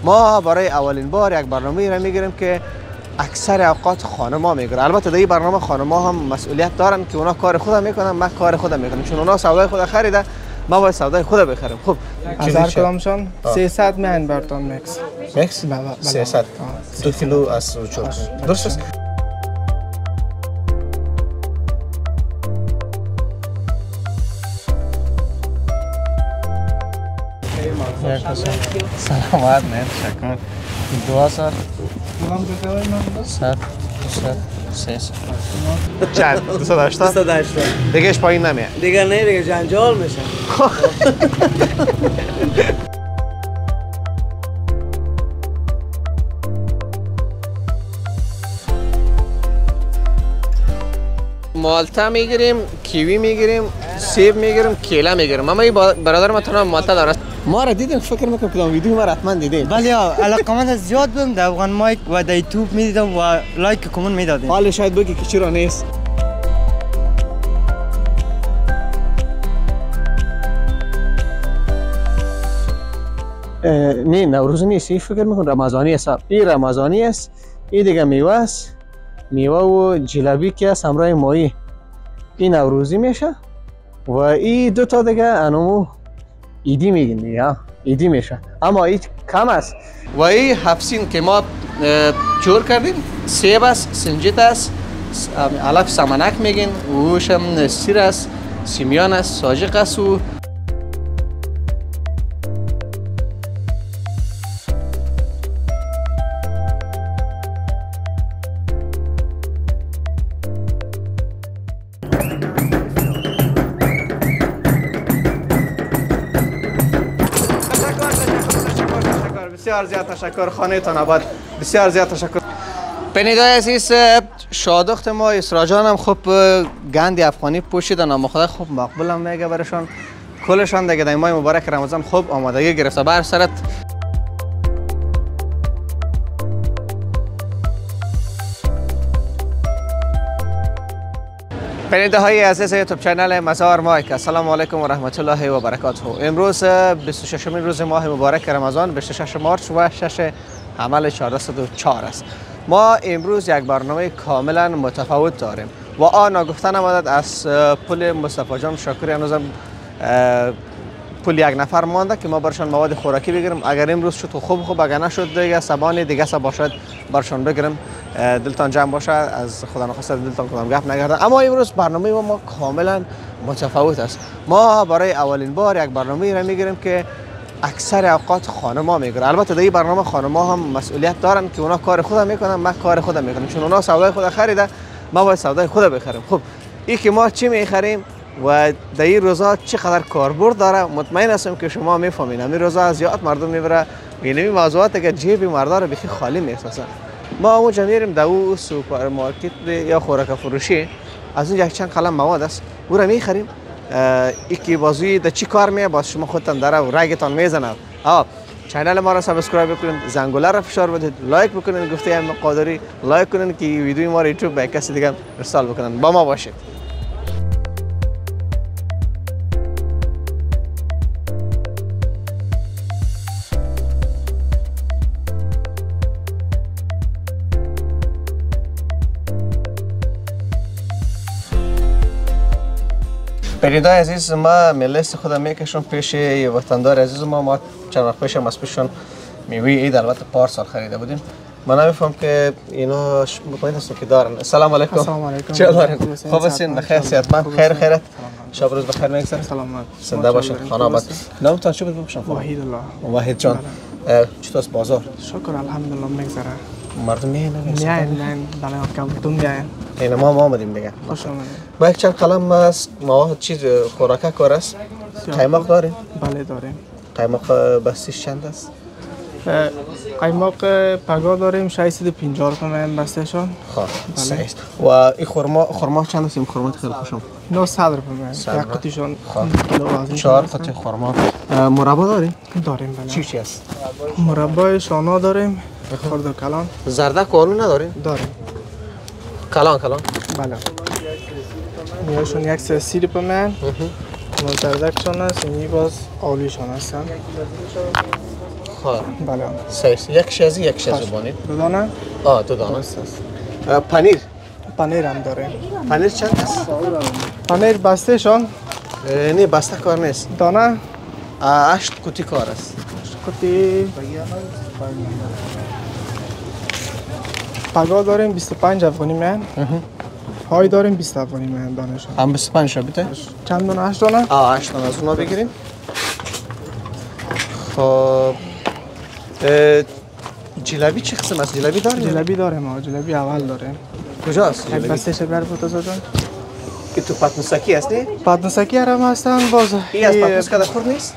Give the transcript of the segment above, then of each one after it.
ما برای اولین بار یک برنامه را میگیریم که اکثر اوقات خانم‌ها میگیره. البته در این برنامه خانم‌ها هم مسئولیت دارن که اونا کار خودم میکنن، من کار خودم میکنم، چون اونا سودای خود خریده، ما باید سودای خود بخریم. خب از هر کدامشان 300 میان برتون میکس. میکس 300 2 کیلو از چوب. درست است. سلامت نه تشکر. 2000 300 چند 280 دیگهش پایین نمیاد دیگه نه دیگه جنجال میشه. مالتا میگیریم، کیوی میگیریم، سیب میگیریم، کیله میگیریم. اما این برادر ما تنها مالتا داره. ما را دیدین فکر میکنم که ویدیو ما را حتما دیدین. بله علاقمند زیاد بودم در افغان مایک و در یوتیوب میدیدم و لایک کامنت میدادیم. حالا شاید بگی که چرا نیست. نه نوروز نیست، این فکر میکنم رمضانی است. این رمضانی است. این دیگه میوه است. میوه و جلبی که است همراه ماهی. این نوروزی میشه و این دو تا دیگه انمو ایدی میگن دیگه، ایدی میشه. اما این کم است. و این هفسین که ما جور کردیم، سیب است، سنجت است، علف سمنک میگن، اوش هم سیر است، سیمیان است، ساجق است و بسیار زیاد تشکر. خانه تان آباد. بسیار زیاد تشکر. پنیدای عزیز، شادخت ما اسراجان هم خوب گند افغانی پوشیدن، اما خدا خوب مقبول هم میگه برشان. کلشان دیگه در ماه مبارک رمضان خوب آمادگی گرفته. بر سرت پنیده های عزیز یوتیوب چنل مزار مایک، السلام علیکم و رحمت الله و برکاته. امروز 26 روز ماه مبارک رمضان، 26 مارس و 6 حمل 1404 است. ما امروز یک برنامه کاملا متفاوت داریم و آن گفتن آمدد از پل مصطفی جان شاکری. هنوزم پل یک نفر مانده که ما برشان مواد خوراکی بگیریم. اگر امروز شد خوب، اگر نشد دیگه سبان دیگه باشد برشان بگیریم. دلتان جمع باشه، از خدا نخواسته دلتان کدام گپ نگردن. اما امروز برنامه ما کاملا متفاوت است. ما برای اولین بار یک برنامه را میگیریم که اکثر اوقات خانم‌ها میگیرن. البته در این برنامه خانم‌ها هم مسئولیت دارن که اونا کار خودم میکنن، من کار خودم میکنم، چون اونا سودای خود خریده، ما باید سودای خود بخریم. خب این که ما چی میخریم و در این روزا چقدر کاربرد داره، مطمئن هستم که شما میفهمین. همین روزا زیاد مردم میبره اینمی موضوعات که جیب مردا رو بخی خالی میسازن. ما اونجا میریم در او سوپرمارکت یا خوراک فروشی، از اونجا چند قلم مواد است او را میخریم. یکی بازوی در چی کار میه باز شما خودتان داره و رگتان میزنه. چینل ما را سابسکرایب بکنید، زنگوله را فشار بدید، لایک بکنید، گفته ام قادری لایک کنید که ویدیو ما را یوتیوب به کسی دیگه ارسال بکنن. با ما باشید. پریدای عزیز، ما ملست خودم میکشم پیش وطندار عزیز ما چند وقت پیش هم از پیششون میوه عید البته پارسال خریده بودیم. من نمیفهم که اینا مطمئن هستم که دارن. السلام علیکم. السلام علیکم. چه دارین؟ خوب هستین؟ بخیر صحتمند؟ خیرت؟ شب روز بخیر میگذره؟ سلامت. زنده باشین. خانه آباد. نامتان چی بود بپرسم؟ وحید الله. وحید جان. چطور است بازار؟ شکر الحمدلله میگذره. مردم میاین؟ میاین بله کمتون میاین. اینا ما آمدیم دیگه. خوش آمدید. با یک چند قلم است مواد چیز خوراک کار است. قیماق دارین؟ بله داریم. قیماق بستیش چند است؟ قیماق پگا داریم 650 تومان بستهشان. خب صحیح. و این خرما چند است؟ این خرما خیلی خوشم. 900 تومان. یک قطعشان کیلو وزن. 4 قطعه خرما. مربا داریم؟ داریم بله. چی است؟ مربای شانا داریم. خرد و کلان. زردک و آلو نداریم؟ داریم. کلان. بله. میاشون 130 تومان. زردکشان است، اینی باز آلوشان هستن. خب بله سایس یک شازی یک شازی بانید دو دانه دو دانه درست است. پنیر پنیر هم داریم. پنیر چند است پنیر بسته شان نه بسته کار نیست دانه 8 قوطی کار است کتی پگاه داریم 25 افغانی میان های داریم 20 افغانی میان دانش هم 25 شو بده چند دانه 8 دانه 8 دانه از اونا بگیریم خب جلبی چه قسم است جلبی داریم جلبی داریم ها جلبی اول داریم کجاست یک جلبی بسته شکر بوتازا جان که تو پتنوسکی هستی پادنسکی هم هستن باز این از پتنوس که خور نیست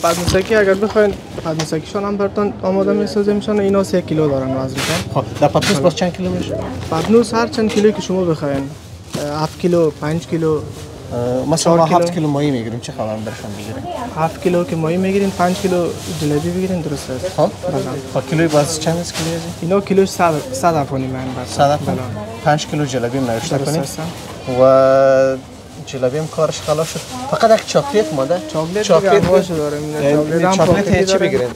پادنسکی اگر بخواین پادنسکیشون هم براتون آماده میسازیمشون اینا 3 کیلو دارن وزنشون خب در پتنوس باز چند کیلو میشه پادنوس هر چند کیلویی که شما بخواین 7 کیلو 5 کیلو مثلا ما 4 7 کیلو ماهی میگیریم چه خبر برشون بگیریم 7 کیلو که ماهی میگیرین 5 کیلو جلبی بگیرین درست است خب خب کیلوی باز چند است کیلویی اینا کیلوش 100 افغانی من بس 100 افغانی 5 کیلو جلبی نوشته درست کنیم است و جلبی هم کارش خلاص شد فقط یک چاکلیت ماده چاکلیت باشه داریم چاکلیت چی بگیریم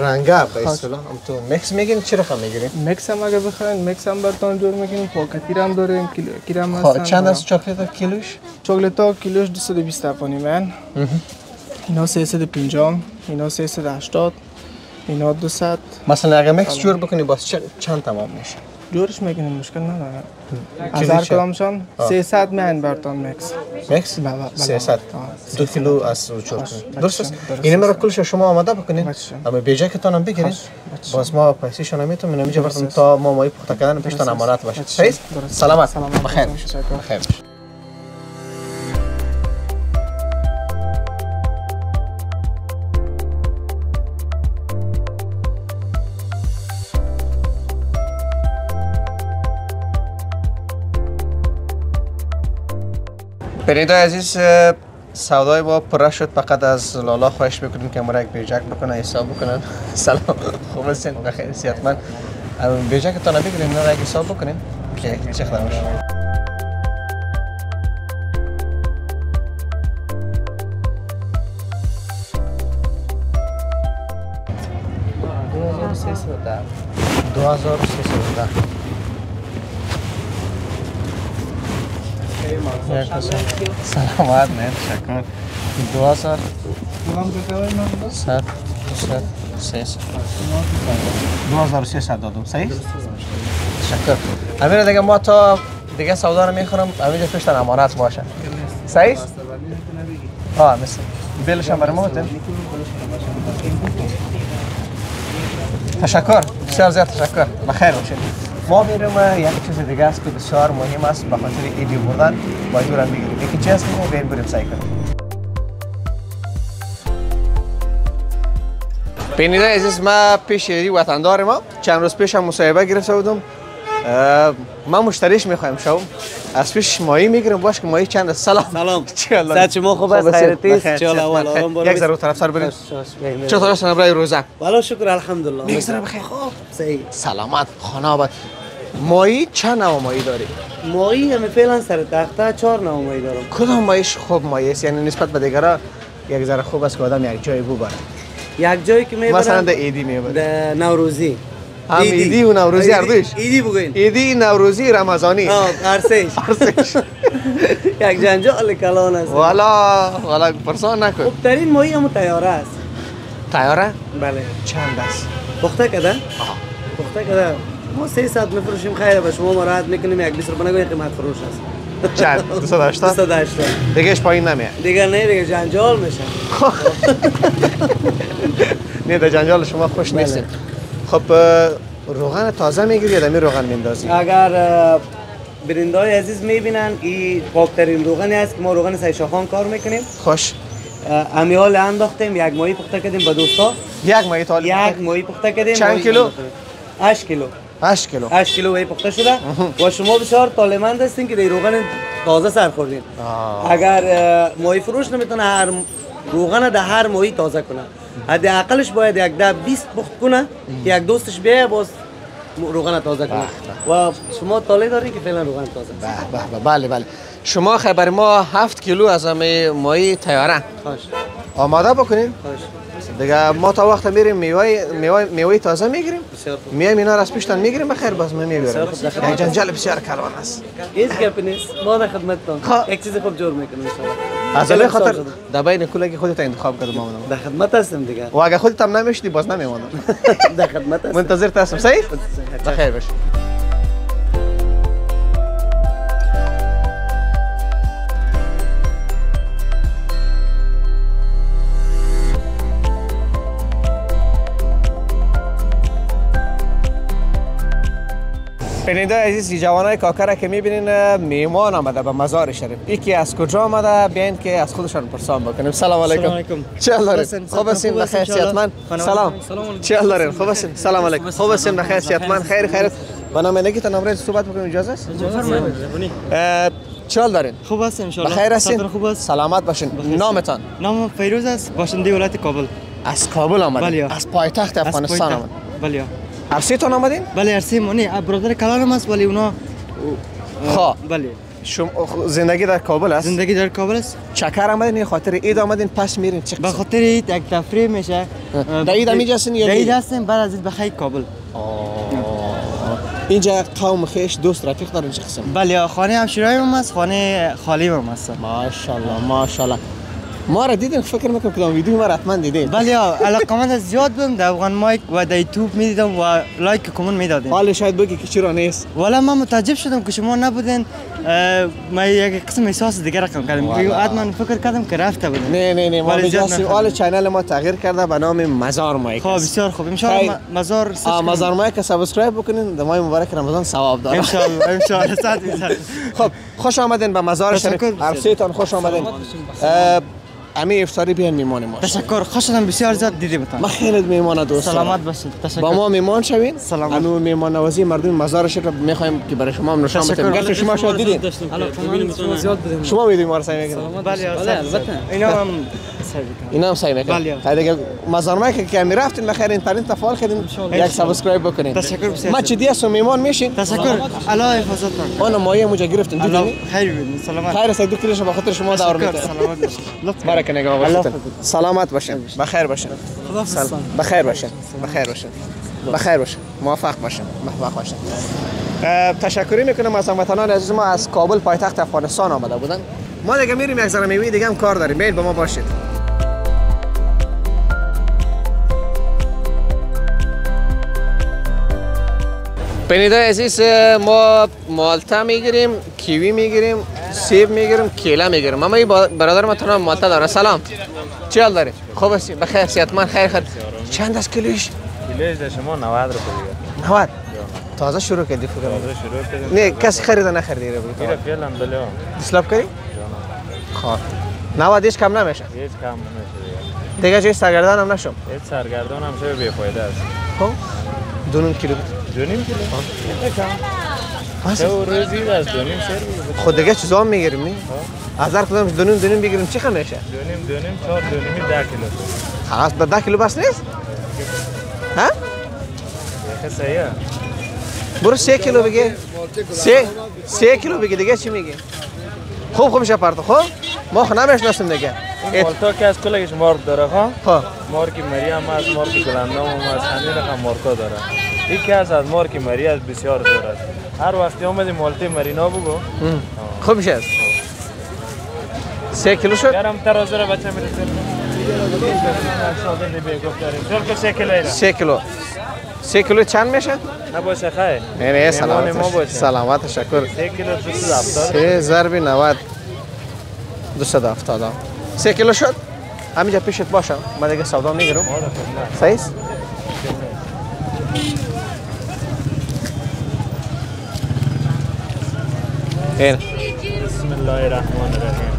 رنگا به اصطلاح هم تو میکس میگیرین چه رقم میگیرین میکس هم اگه بخواین میکس هم براتون جور میکنیم پاکتی هم داریم کیلو هم خب هستن چند است چاکلیت کیلوش چاکلیت ها کیلوش 220 افغانی من اینا 350 اینا 380 اینا 200 مثلا اگه میکس جور بکنی باز چند تمام میشه جورش میکنیم مشکل نداره از هر کدامشان 300 میان براتون میکس میکس بله 300 2 کیلو از رو چور کنید درست است این مرا کلش شما آماده بکنید اما بیجا که تونم بگیرید باز ما پیسیشون هم میتونم اینجا براتون تا ما ماهی پخته کردن پیشتون امانت باشه صحیح سلامت بخیر بخیر بیننده عزیز سودای ما پر شد فقط از لالا خواهش میکنیم که ما یک بیجک بکنه حساب بکنن سلام خوب هستین بخیر صحتمند بیجک تا نبگیریم نه یک حساب بکنیم که چه خبر باشه 2310 سلامت نه تشکر 2000 2300 دادم صحیح تشکر امیر دیگه ما تا دیگه سودا رو میخورم همینجا پیشتن امانت باشه صحیح مثل بیلش هم برای ما بودیم تشکر بسیار زیاد تشکر بخیر باشید ما میریم یک چیز دیگه است که بسیار مهم است به خاطر ایدی بردن باید دورم بگیریم یکی چی است که بریم سعی کنیم بیننده عزیز ما پیش وطندار ما چند روز پیش هم مصاحبه گرفته بودم ما مشتریش میخوایم شو از پیش ماهی میگیرم باش که ماهی چند سلام صد شما خوب است خیرتیست چال اول آرام برو یک ذره طرف سر برید چطور است برای روزه والا شکر الحمدلله میگذره بخیر خوب صحیح سلامت خانه آباد ماهی چند نوع ماهی داری ماهی همه فعلا سر تخته 4 نوع ماهی دارم کدام ماهیش خوب ماهی است یعنی نسبت به دیگرها یک ذره خوب است که آدم یک جای ببره یک جایی که میبرم مثلا در ایدی میبره در نوروزی هم ایدی و نوروزی هر دویش ایدی بگوین ایدی نوروزی رمضانی ارسش یک جنجال کلان است والا پرسان نکن خوبترین ماهی هم تیاره است تیاره بله چند است پخته کده پخته کده ما 300 میفروشیم خیلی به شما مراحت میکنیم یک 20 روپیه نگوین قیمت فروش است چند 280 280 دیگهش پایین نمیاد دیگه نه دیگه جنجال میشه نه در جنجال شما خوش نیستیم خب روغن تازه میگیری یا دمی روغن میندازی اگر برندای عزیز میبینن این پاکترین روغنی است که ما روغن سیشاخان کار میکنیم خوش امیال انداختیم یک ماهی پخته کردیم به دوستا یک ماهی تالی یک ماهی پخته کردیم چند کیلو 8 کیلو 8 کیلو 8 کیلو ماهی پخته شده و شما بسیار طالبمند هستین که در روغن تازه سر خوردین اگر ماهی فروش نمیتونه هر روغن در هر ماهی تازه کنه حداقلش باید یک ده 20 پخت کنه که یک دوستش بیاد باز روغن تازه کنه و شما طالع دارین که فعلا روغن تازه بله شما خبر ما 7 کیلو از همه ماهی تیاره خوش آماده بکنین خوش دیگه ما تا وقت میریم میوه تازه میگیریم. میایم اینا را از پیشتان میگیریم بخیر باز میبریم. یک جنجال بسیار کلان است. هیچ گپ نیست. ما در خدمتتون. یک چیز خوب جور میکنیم ان شاء الله. از این خاطر در بین کلگی خودت انتخاب کردم ما. در خدمت هستم دیگه. و اگه خودت هم نمیشدی باز نمیمونم. در خدمت هستم. منتظر هستم. صحیح؟ بخیر باش. بیننده عزیز جوانای کاکر که میبینین میهمان آمده به مزار شریف. یکی از کجا آمده بیاین که از خودشان پرسان بکنیم. سلام علیکم. چه حال دارین؟ خوب هستین؟ بخیر صحتمند؟ سلام. چه حال دارین؟ خوب هستین؟ سلام علیکم. خوب هستین؟ بخیر صحتمند؟ خیر. با نام نگیتون امروز صحبت بکنیم اجازه است؟ چه حال دارین؟ خوب هستم ان شاء الله. بخیر هستین؟ خوب است. سلامت باشین. نامتان؟ نام فیروز است، باشنده ولایت کابل. از کابل آمدین؟ از پایتخت افغانستان آمدین؟ بله. هر سیتون آمدین؟ بله هر سه مونی برادر کلانم است ولی اونا خب بله. شما زندگی در کابل است؟ زندگی در کابل است. چکر آمدین یا خاطر عید آمدین پس میرین چه به خاطر عید یک تفریح میشه. در عید هم اینجاستین یا عید هستیم بعد از عید بخیر کابل. اینجا قوم خیش دوست رفیق دارین چه قسم؟ بله خانه همشیرایم است، خانه خالیم هم است. ماشاءالله ما را دیدین فکر میکنم که ویدیو ما را حتما دیدین. بله علاقمند زیاد بودم در افغان مایک و در یوتیوب میدیدم و لایک کامنت میدادین. حالا شاید بگی که چرا نیست. والا من متعجب شدم که شما نبودین. ما یک قسم احساس دیگه رقم کردم. حتما فکر کردم که رفته بودین. نه ما بجاستیم. حالا چینل ما تغییر کرده به نام مزار مایک. خب بسیار خوب ان شاء الله مزار مایک سابسکرایب بکنین. ماه مبارک رمضان ثواب داره. ان شاء الله. خب خوش آمدین به مزار شریف. هر سه‌تون خوش آمدین. امی افطاری بیان میمون ما. تشکر خوش شدم بسیار زیاد دیدیمتون. ما خیلی میمون دوست. سلامت باشید. تشکر. با ما میمون شوین. سلامت. انو میمون نوازی مردم مزار شریف میخوایم که برای شما هم نشان بدیم. گرچه شما شاید دیدین. شما میدید ما رو سعی میکنید. بله البته. اینا هم سعی میکنید. تا دیگه مزار مایک که می رفتین بخیر اینترنت تفعال کردین یک سابسکرایب بکنین. تشکر بسیار. ما چه دیاس میمون میشین. تشکر. الله حفظتون. اون مایه موجا گرفتین دیدین. خیر بید. سلامت. خیر است دو کیلوش به خاطر شما دور میکنم. سلامت باشید. بارک نگاه باشید. سلامت باشین. بخیر باشین. بخیر باشین. موفق باشین. تشکر میکنم از هموطنان عزیز ما از کابل پایتخت افغانستان آمده بودن. ما دیگه میریم یک ذره میوه دیگه هم کار داریم. بیاید با ما باشید. بیننده عزیز ما مالتا میگیریم، کیوی میگیریم، سیب میگیریم، کیله میگیریم. اما این برادر ما تنها مالتا داره. سلام. چی حال داری؟ خوب هستی؟ بخیر صحتمند؟ خیر. چند است کیلوش؟ کیلوش در شما 90 روپیه دیگه. 90. تازه شروع کردی فکر کنم. نه کسی خرید نخریده بود. میره فعلا بله. دیسلاپ کردی؟ خب. 90 هیچ کم نمیشه. هیچ کم نمیشه دیگه چه سرگردان هم نشم. هیچ سرگردان هم شده بی فایده است. خب 2 کیلو. 2.5 کیلو. چه روزی است 2.5 سر. خود دیگه چیزا هم میگیریم نه؟ هزار کدام 2.5 بگیریم چی خمیشه؟ 2.5 4 2.5 10 کیلو. خلاص به 10 کیلو بس نیست؟ ها؟ خیلی صحیحه. برو 3 کیلو بگی. 3 کیلو بگی دیگه چی میگی؟ خوب میشه پرتو خب؟ ما خو نمیشناسیم دیگه. مالتا که از کلگش مارک داره خب. مارک مریم است، مارک گلندام است، همین رقم مارکا داره. یکی از مارک مری است بسیار زور است. هر وقتی اومدی مالتی مرینا بگو. خوب میشه. 3 کیلو شد؟ یارم ترازه را بچه میرسه. 3 کیلو. 3 کیلو چند میشه؟ نباشه خیر. نه سلامت تشکر. 3 کیلو 270. 3 ضرب 90 270. 3 کیلو شد؟ همینجا پیشت باشم. من دیگه سودا میگیرم. صحیح است؟ این بسم الله الرحمن الرحیم.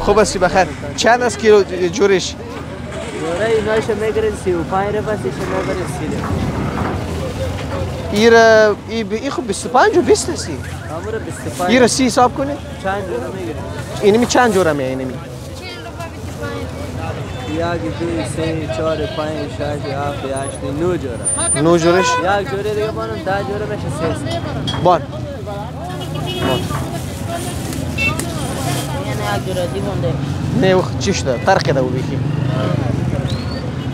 خوب هستی بخیر. چند از کیلو جورش؟ جوره اینایش میگیرین 35 رو بس ایش میگیرین 30. ای خوب 25 و 20 هستی. همون 25. ایره 30 حساب کنی؟ چند جوره میگیرین؟ اینمی چند جوره می اینمی؟ 1 2 3 4 5 6 7 8 9 جوره. 9 جورش؟ یک جوره دیگه بانم 10 جوره میشه 30. بان. یک جوره دیوانده. نه او چی شده؟ ترک ده او بیخی.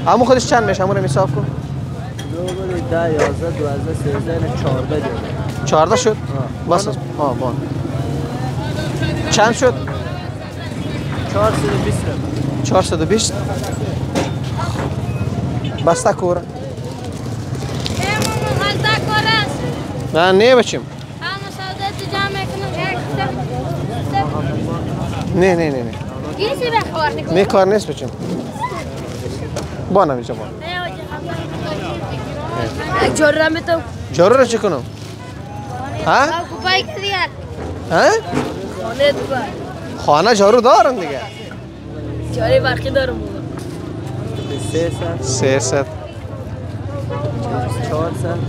همون خودش چند میشه؟ همون رو حساب کن. 2 10 11 12 13 14 دیگه. 14 شد؟ بس بان. چند شد؟ 420. 420. بسته کوره. نه بچیم. نه نه کار نیست بچیم. با نمیشه با. جارو را میتونم. جارو را چی کنم؟ ها؟ کوپای کردیار. ها؟ خانه دوباره. خانه جارو دارم دیگه. جاری برقی دارم. 300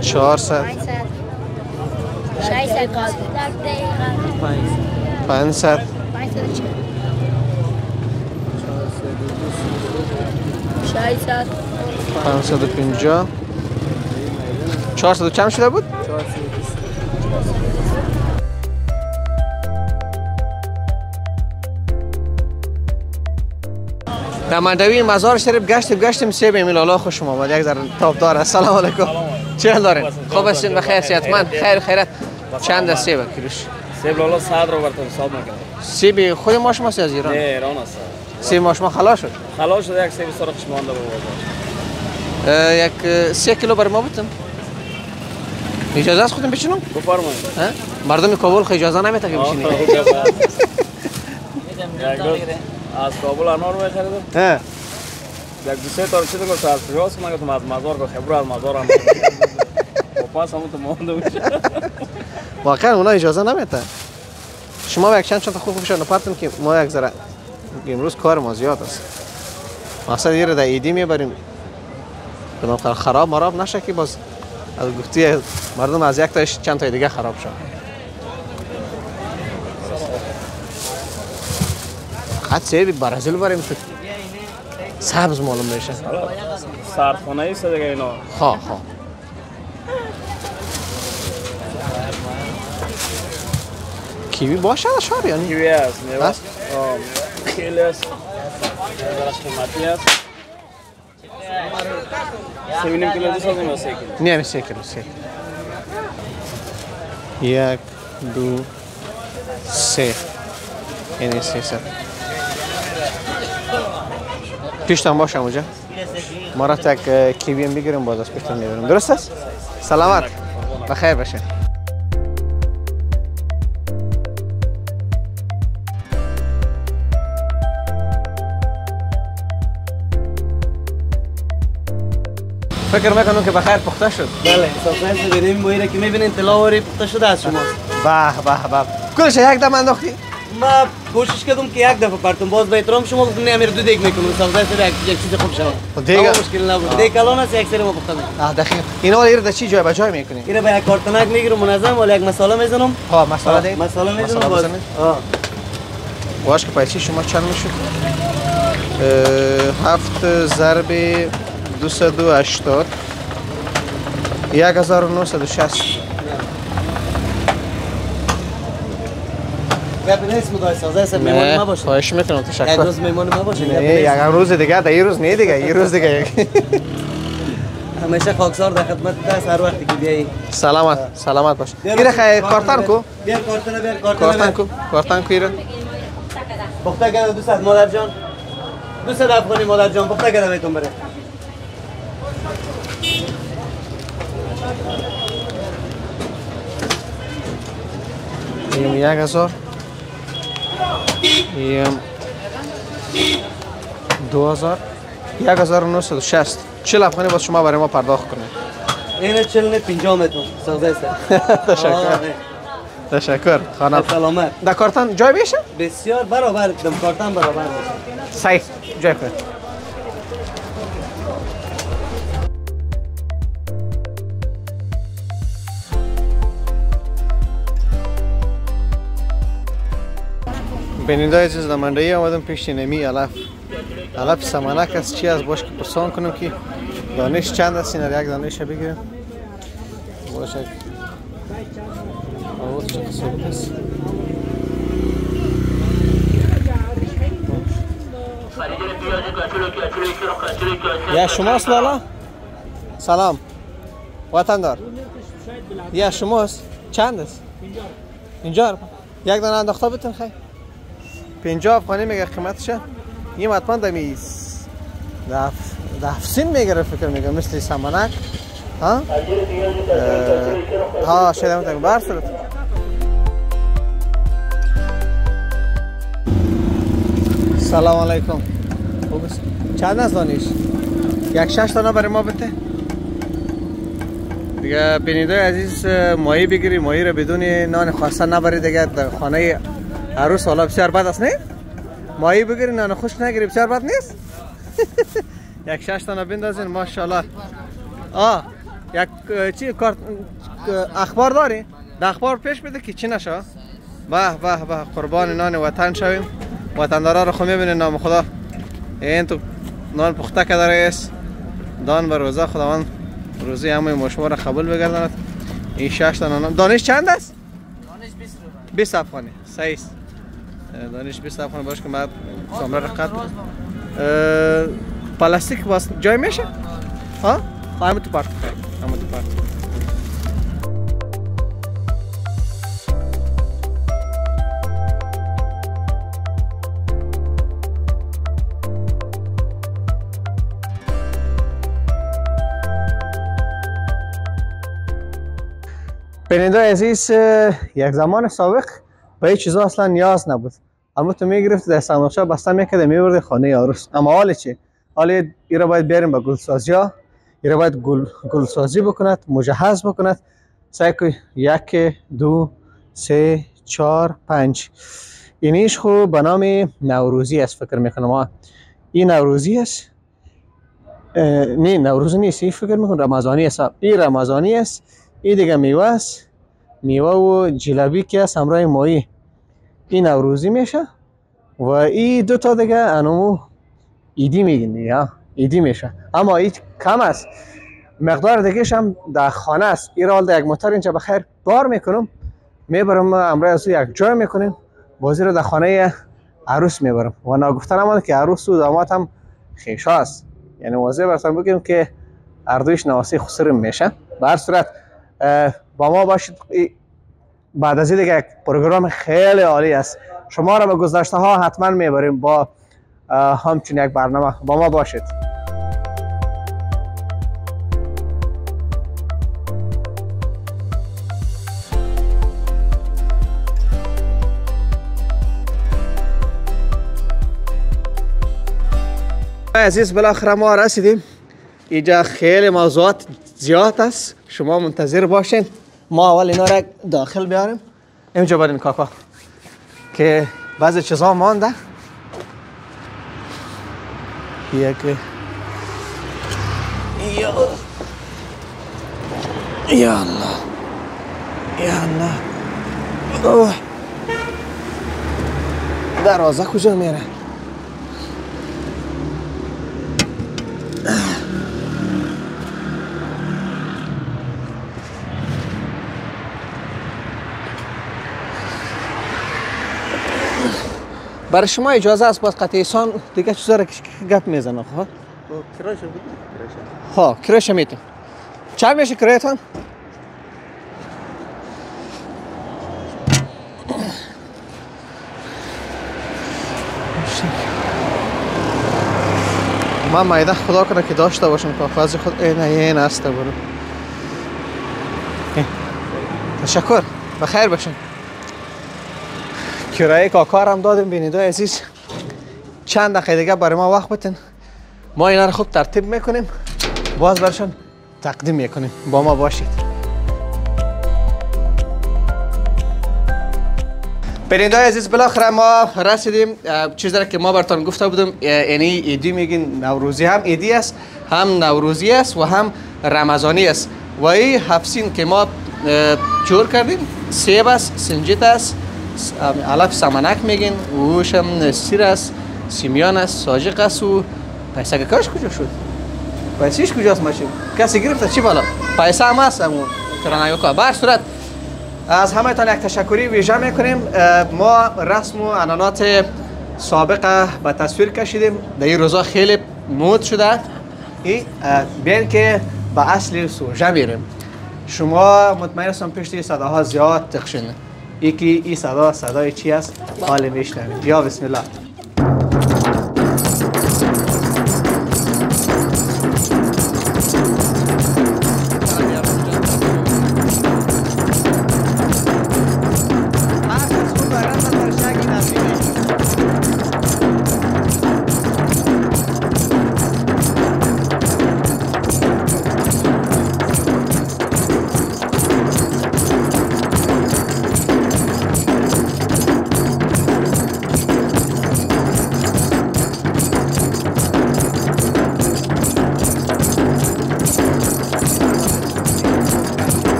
400 500 550 400 چند شده بود؟ 420. در مندوی مزار شریف گشتیم سیب امیل الله خوش اومد. یک ذره تابدار. السلام علیکم. چه حال دارین؟ خوب هستین؟ بخیر صحتمند؟ خیرت. چند سیب کیلوش؟ سیب لالا 100 رو براتون حساب میکنم. سیب خود ما شما از ایران؟ نه ایران است. سیب ما شما خلاص شد؟ خلاص شد. یک سیب سرخش مانده بود بازار. یک 3 کیلو برای ما بدم. اجازه است خودم بچینم؟ بفرمایید. مردم کابل خو اجازه نمیده که بچینی. از کابل انار می‌خریدم. یک دوسته تا چیزی گفت از پیاس من گفتم از مزار به خبر از مزار هم. واپس همون تو مونده میشه. واقعا اونا اجازه نمیده. شما یک چند تا خوب شون پارتن که ما یک ذره امروز کار ما زیاد است. مثلا یه در ایدی میبریم. بنابراین خراب مراب نشه که باز از گفتی مردم از یک تاش چند تا دیگه خراب شد. خط سیب برزیل بریم تو سبز معلوم میشه. سردخانه ایست دیگه اینا. ها کیوی باشه شار یعنی؟ کیوی است. میوه است. خیلی است. درش قیمتی است. 3.5 کیلو دوست دارم 3 کیلو. نه 3 کیلو. 1 2 3 یعنی 300. پیشتم باشم اونجا. ما را تک کیوی هم بگیریم باز از پیشتم میبریم. درست است؟ سلامت. بخیر باشه. فکر میکنم که بخیر پخته شد. بله سازش می‌بینیم مویره که می‌بینین تلاوری پخته شده از شماست. به کلش یک دم انداختی؟ ما کوشش کردم که یک دفعه پرتم باز به احترام شما گفتم نه امیر 2 دیگ میکنم سازش یک چیز خوب شود. دیگه مشکل نبود. دیگ کلان است یک سری ما پخته می‌کنم. دقیقاً. اینا رو در چی جای به جای میکنی؟ اینو با یک کارتونک میگیرم منظم ولی یک مساله میزنم. ها مساله ده؟ مساله میزنم باز. واش که پیسی شما چند میشد؟ 7 ضرب 280 1960. گپ نیست مدای سازه میمون ما باشه. خواهش میکنم تشکر. یک روز میمون ما باشه. نه یک روز دیگه در این روز نه دیگه این روز دیگه. همیشه خاکسار در خدمت است هر وقتی که بیایی. سلامت باش. ایره خیر کارتن کو؟ بیار کارتن کو. کارتن کو ایره. پخته کردم دوست مادر جان. دوست افغانی مادر جان پخته کردم ایتون بره. این 1000 این 2000 1960 40 افغانی باز شما برای ما پرداخت کنید. این 40 50 میتون سازه است. تشکر خانم. سلامت. در کارتن جای بشه؟ بسیار برابر دم کارتن برابر میشه. صحیح جای کنید. بیننده عزیز نمایندگی آمدم پیش نمی علف سمنک است. چی از باش که پرسان کنم که دانش چند است؟ این یک دانش بگیرم باشه. آواز چه قسمت است؟ یا شماست بالا؟ سلام وطندار یا شماست؟ چند است؟ اینجا یک دانه انداخته بتون خیلی 50 افغانی میگه قیمتشه. این حتما دمی دفسین میگره فکر میگه مثل سمنک. ها شده همون بر صورت سلام علیکم. خوب است؟ چند از دانش؟ یک 6 دانه برای ما بده دیگه. بیننده عزیز ماهی بگیری، ماهی رو بدون نان خواسته نبری دیگه در خانه عروس. حالا بسیار بد است نه؟ ماهی بگیری نان خوش نگیری بسیار بد نیست؟ یک 6 دانه بندازین ماشاءالله. یک چی کارت اخبار داری؟ ده اخبار پیش بده که چی نشه. به به به قربان نان وطن شویم. وطندارا رو خو میبینین نام خدا. این تو نان پخته که داره است. دان بر روزه خداوند روزی همه مشما را قبول بگرداند. این 6 تا نان. دانش چند است؟ دانش 20 افغانی. صحیح است. دانش 20 افغانی باشه که من کاملا رقت. پلاستیک واسه جای میشه؟ ها؟ همه تو پارت. همه تو پارت. بیننده عزیز یک زمان سابق به این چیزا اصلا نیاز نبود. اما تو میگرفت در صندوقچه بسته میکرد میبرد خانه عروس. اما حال چی؟ حال ایرا باید بیاریم به گلسازی ها. ایرا باید گلسازی بکند، مجهز بکند. سعی کنید 1 2 3 4 5. اینیش خو به نام نوروزی است فکر میکنم. این نوروزی است. نه نوروزی نیست، این فکر میکنم رمضانی است. این رمضانی است. این دیگه میوه است. میوه و جلبی که است همراه ماهی. این نوروزی میشه. و این دو تا دیگه انمو ایدی میگن دیگه. ایدی میشه. اما این کم است. مقدار دیگهش هم در خانه است. این را در یک موتر اینجا بخیر بار میکنم. میبرم امروز از یک جای میکنیم. بازی رو در خانه عروس میبرم. و ناگفته نمانده که عروس و داماد هم خیشا است. یعنی واضح براتون بگم که اردویش نواسی خسرم میشه. به هر صورت با ما باشید. بعد از این دیگه یک پروگرام خیلی عالی است. شما را به گذشته ها حتما میبریم با همچین یک برنامه. با ما باشید. عزیز بالاخره ما رسیدیم. اینجا خیلی موضوعات زیاد است. شما منتظر باشین. ما اول اینا را داخل بیاریم. اینجا برین کاکا که بعضی چیزا مانده. یک یا الله یا الله. دروازه کجا میره؟ برای شما اجازه است باز قطعی سان دیگه چیزا را گپ میزنه. خب کرایش بود؟ ها کرایش میتون. چند میشه کرایتون؟ من مایده خدا کنه که داشته باشم کاغذ خود. این است برو. تشکر. بخیر باشین. کرایه کاکا هم دادیم بیننده عزیز. چند دقیقه دیگه برای ما وقت بتین. ما اینا رو خوب ترتیب میکنیم. باز برشان تقدیم میکنیم. با ما باشید. بیننده عزیز بالاخره ما رسیدیم. چیزی را که ما براتون گفته بودم یعنی ایدی میگین نوروزی. هم ایدی است، هم نوروزی است و هم رمضانی است. و این هفسین که ما جور کردیم سیب است، سنجیت است، علف سمنک میگین، اوش هم سیر است، سیمیان است، ساجق است و پیسه کاش کجا شد؟ پیسهش کجاست ماشین؟ کسی گرفته چی بالا؟ پیسه هم هست همون کرانه که. به هر صورت از همه تان یک تشکری ویژه میکنیم. ما رسم و عنعنات سابقه به تصویر کشیدیم. در این روزا خیلی مود شده. بیاین که به اصل سوژه میریم. شما مطمئن هستم پشت این صداها زیاد تخشین. یکی این صدای چی است؟ حال میشنوید. یا بسم الله.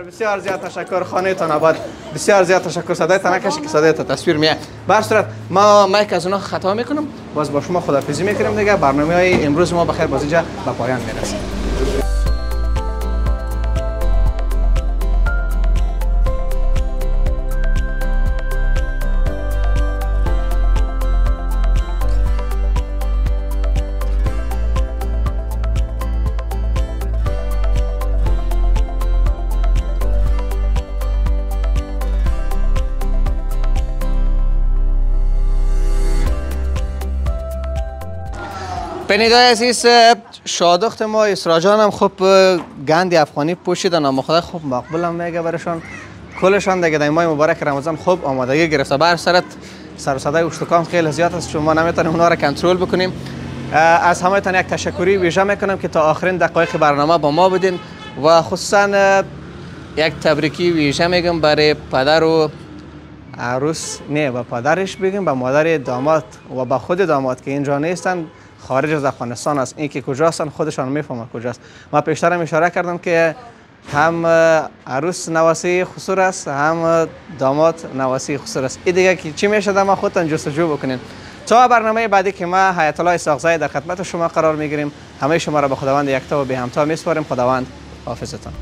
بسیار زیاد تشکر. خانه تان آباد. بسیار زیاد تشکر. صدایتان نکشید که صدایتان تصویر میاد. به هر صورت ما مایک از اونها خطا میکنم. باز با شما خداحافظی میکنیم دیگه. برنامه‌های امروز ما بخیر باز اینجا به پایان میرسه. پنیدای عزیز، شادخت ما اسرا جان هم خوب گند افغانی پوشیدن. اما خدا خوب مقبول هم میگه برشان. کلشان دیگه در ماه مبارک رمضان خوب آمادگی گرفته. بر سر و صدای اشتکام خیلی زیاد است. شما نمیتونیم اونا را کنترل بکنیم. از همه تان یک تشکری ویژه میکنم که تا آخرین دقایق برنامه با ما بودین و خصوصا یک تبریکی ویژه میگم برای پدر و عروس، نه با پدرش بگیم، با مادر داماد و با خود داماد که اینجا نیستن، خارج از افغانستان است. این که کجاستن خودشان میفهمن کجاست. ما پیشترم اشاره کردم که هم عروس نواسی خسور است، هم داماد نواسی خسور است. این دیگه که چی میشه ما خودتان جستجو بکنین. تا برنامه بعدی که ما حیات الله اسحاقزاده در خدمت شما قرار میگیریم. همه شما را به خداوند یکتا و به همتا میسپاریم. خداوند حافظتان.